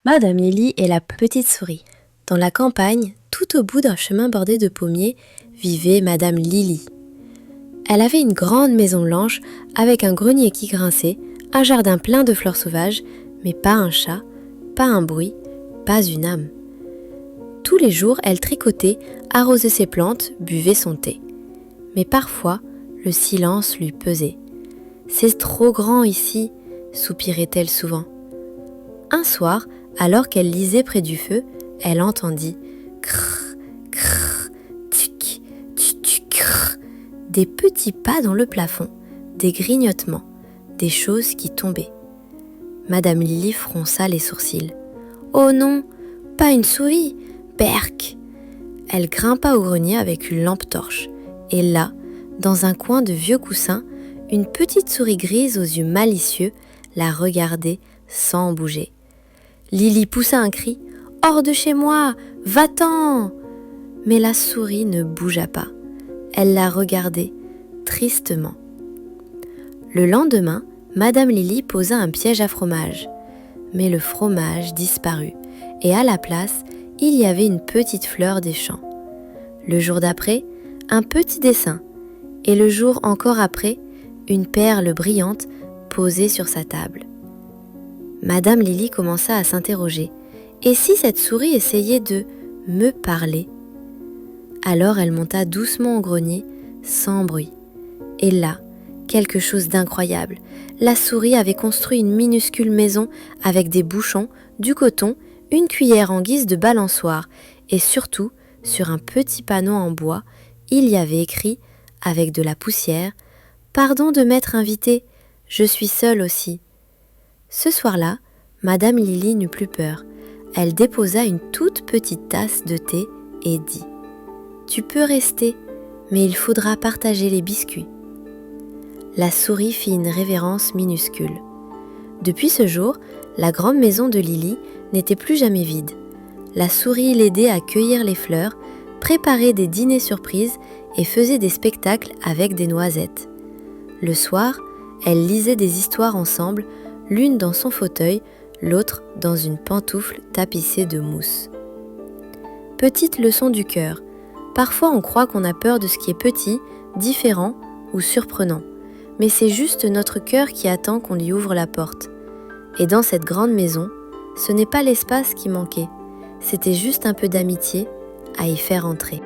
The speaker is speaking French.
Madame Lily et la petite souris. Dans la campagne, tout au bout d'un chemin bordé de pommiers, vivait Madame Lily. Elle avait une grande maison blanche avec un grenier qui grinçait, un jardin plein de fleurs sauvages, mais pas un chat, pas un bruit, pas une âme. Tous les jours, elle tricotait, arrosait ses plantes, buvait son thé. Mais parfois, le silence lui pesait. « C'est trop grand ici », soupirait-elle souvent. Un soir, alors qu'elle lisait près du feu, elle entendit « crrr, crrr, tic, tic, tic, crrr » des petits pas dans le plafond, des grignotements, des choses qui tombaient. Madame Lily fronça les sourcils. « Oh non, pas une souris, berk !» Elle grimpa au grenier avec une lampe torche. Et là, dans un coin de vieux coussin, une petite souris grise aux yeux malicieux la regardait sans bouger. Lily poussa un cri. « Hors de chez moi, va-t'en !» Mais la souris ne bougea pas. Elle la regardait tristement. Le lendemain, Madame Lily posa un piège à fromage. Mais le fromage disparut, et à la place, il y avait une petite fleur des champs. Le jour d'après, un petit dessin, et le jour encore après, une perle brillante posée sur sa table. Madame Lily commença à s'interroger. Et si cette souris essayait de me parler ? Alors elle monta doucement au grenier, sans bruit. Et là, quelque chose d'incroyable. La souris avait construit une minuscule maison avec des bouchons, du coton, une cuillère en guise de balançoire, et surtout, sur un petit panneau en bois, il y avait écrit, avec de la poussière, « Pardon de m'être invitée, je suis seule aussi. » Ce soir-là, Madame Lily n'eut plus peur. Elle déposa une toute petite tasse de thé et dit « Tu peux rester, mais il faudra partager les biscuits. » La souris fit une révérence minuscule. Depuis ce jour, la grande maison de Lily n'était plus jamais vide. La souris l'aidait à cueillir les fleurs, préparait des dîners surprises et faisait des spectacles avec des noisettes. Le soir, elles lisaient des histoires ensemble, l'une dans son fauteuil, l'autre dans une pantoufle tapissée de mousse. Petite leçon du cœur. Parfois on croit qu'on a peur de ce qui est petit, différent ou surprenant. Mais c'est juste notre cœur qui attend qu'on lui ouvre la porte. Et dans cette grande maison, ce n'est pas l'espace qui manquait, c'était juste un peu d'amitié à y faire entrer.